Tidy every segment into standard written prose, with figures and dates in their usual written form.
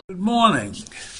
Good morning.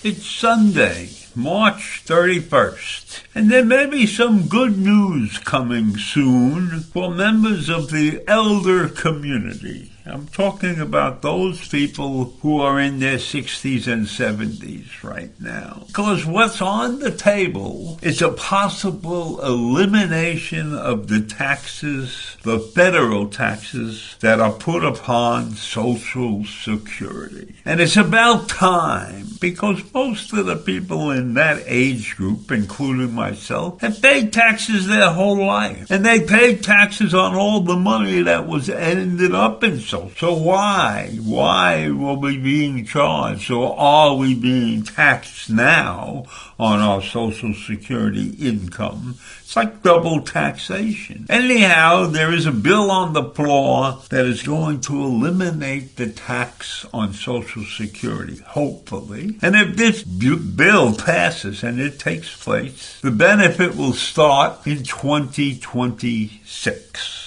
It's Sunday, March 31st, and there may be some good news coming soon for members of the elder community. I'm talking about those people who are in their 60s and 70s right now. Because what's on the table is a possible elimination of the taxes, the federal taxes that are put upon Social Security. And it's about time, because most of the people in that age group, including myself, have paid taxes their whole life. And they paid taxes on all the money that was ended up in Social. So why were we being charged, or are we being taxed now on our Social Security income? It's like double taxation. Anyhow, there is a bill on the floor that is going to eliminate the tax on Social Security, hopefully. And if this bill passes and it takes place, the benefit will start in 2026.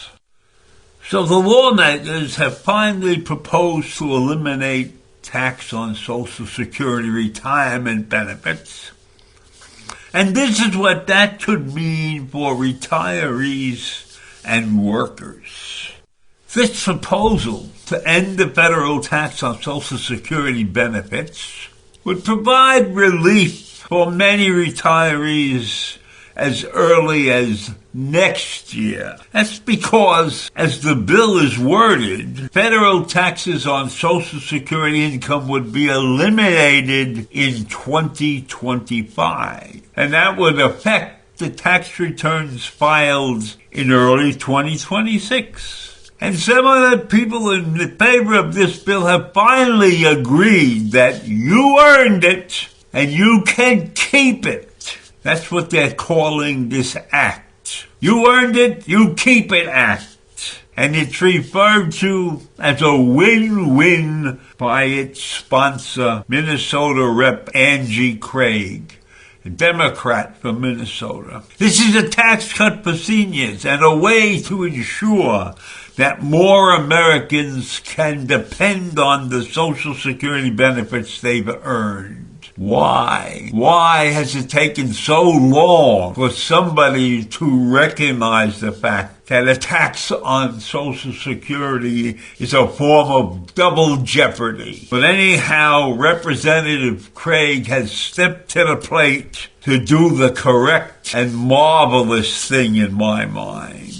So the lawmakers have finally proposed to eliminate tax on Social Security retirement benefits. And this is what that could mean for retirees and workers. This proposal to end the federal tax on Social Security benefits would provide relief for many retirees as early as next year. That's because, as the bill is worded, federal taxes on Social Security income would be eliminated in 2025. And that would affect the tax returns filed in early 2026. And some of the people in favor of this bill have finally agreed that you earned it and you can keep it. That's what they're calling this act. You earned it, you keep it act. And it's referred to as a win-win by its sponsor, Minnesota Rep. Angie Craig, a Democrat from Minnesota. This is a tax cut for seniors and a way to ensure that more Americans can depend on the Social Security benefits they've earned. Why? Why has it taken so long for somebody to recognize the fact that a tax on Social Security is a form of double jeopardy? But anyhow, Representative Craig has stepped to the plate to do the correct and marvelous thing in my mind.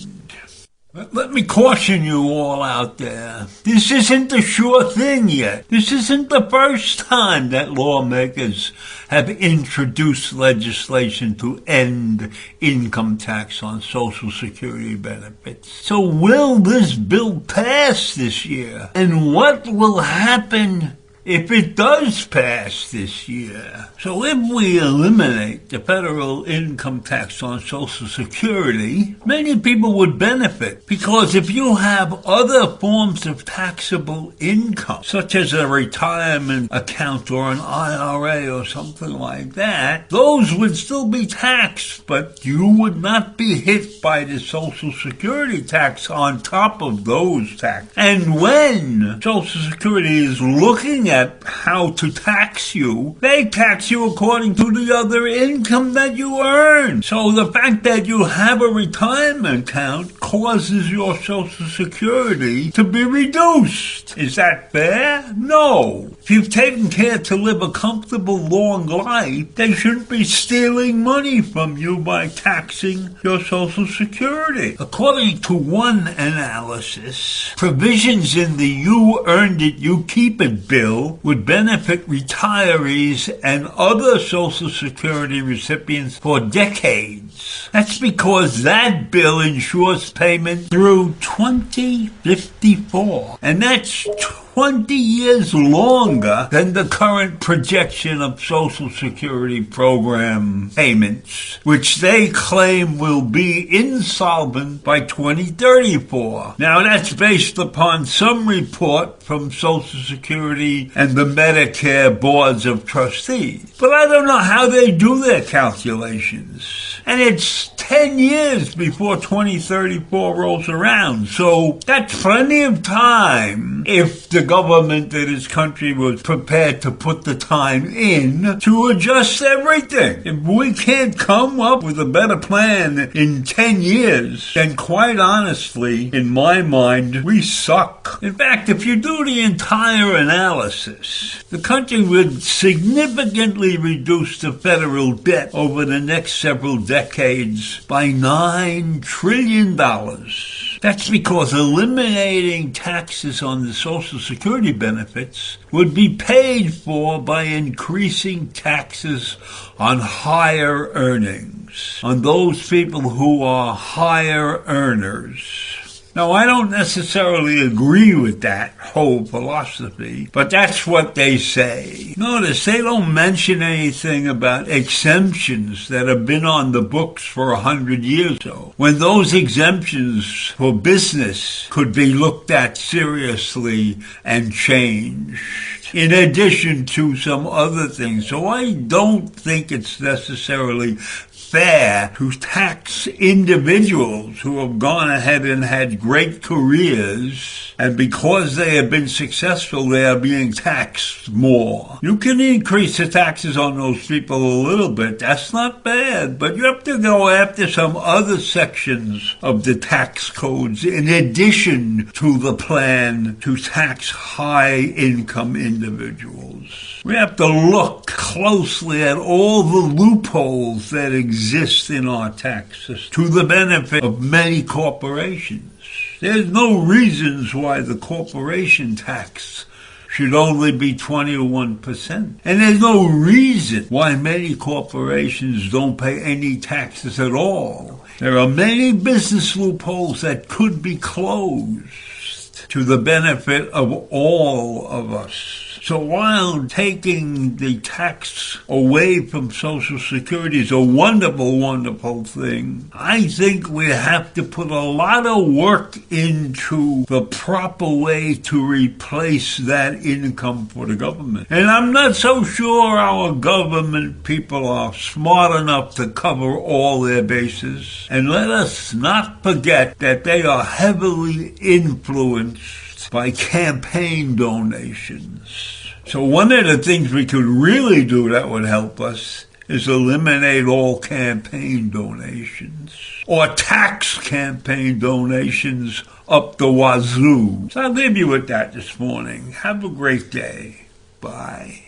Let me caution you all out there. This isn't a sure thing yet. This isn't the first time that lawmakers have introduced legislation to end income tax on Social Security benefits. So will this bill pass this year? And what will happen if it does pass this year? So if we eliminate the federal income tax on Social Security, many people would benefit, because if you have other forms of taxable income, such as a retirement account or an IRA or something like that, those would still be taxed, but you would not be hit by the Social Security tax on top of those taxes. And when Social Security is looking at how to tax you, they tax you according to the other income that you earn. So the fact that you have a retirement account causes your Social Security to be reduced. Is that fair? No. If you've taken care to live a comfortable, long life, they shouldn't be stealing money from you by taxing your Social Security. According to one analysis, provisions in the You Earned It, You Keep It bill would benefit retirees and other Social Security recipients for decades. payments. That's because that bill ensures payment through 2054. And that's 20 years longer than the current projection of Social Security program payments, which they claim will be insolvent by 2034. Now, that's based upon some report from Social Security and the Medicare boards of trustees. But I don't know how they do their calculations. And it's 10 years before 2034 rolls around. So that's plenty of time if the government of this country was prepared to put the time in to adjust everything. If we can't come up with a better plan in 10 years, then quite honestly, in my mind, we suck. In fact, if you do the entire analysis, the country would significantly reduce the federal debt over the next several decades by $9 trillion. That's because eliminating taxes on the Social Security benefits would be paid for by increasing taxes on higher earnings, on those people who are higher earners. Now, I don't necessarily agree with that whole philosophy, but that's what they say. Notice they don't mention anything about exemptions that have been on the books for 100 years ago, when those exemptions for business could be looked at seriously and changed, in addition to some other things. So I don't think it's necessarily fair to tax individuals who have gone ahead and had great careers, and because they have been successful, they are being taxed more. You can increase the taxes on those people a little bit. That's not bad, but you have to go after some other sections of the tax codes in addition to the plan to tax high-income individuals. We have to look closely at all the loopholes that exist in our taxes to the benefit of many corporations. There's no reasons why the corporation tax should only be 21%. And there's no reason why many corporations don't pay any taxes at all. There are many business loopholes that could be closed to the benefit of all of us. So while taking the tax away from Social Security is a wonderful, wonderful thing, I think we have to put a lot of work into the proper way to replace that income for the government. And I'm not so sure our government people are smart enough to cover all their bases. And let us not forget that they are heavily influenced by campaign donations. So one of the things we could really do that would help us is eliminate all campaign donations or tax campaign donations up the wazoo. So I'll leave you with that this morning. Have a great day. Bye.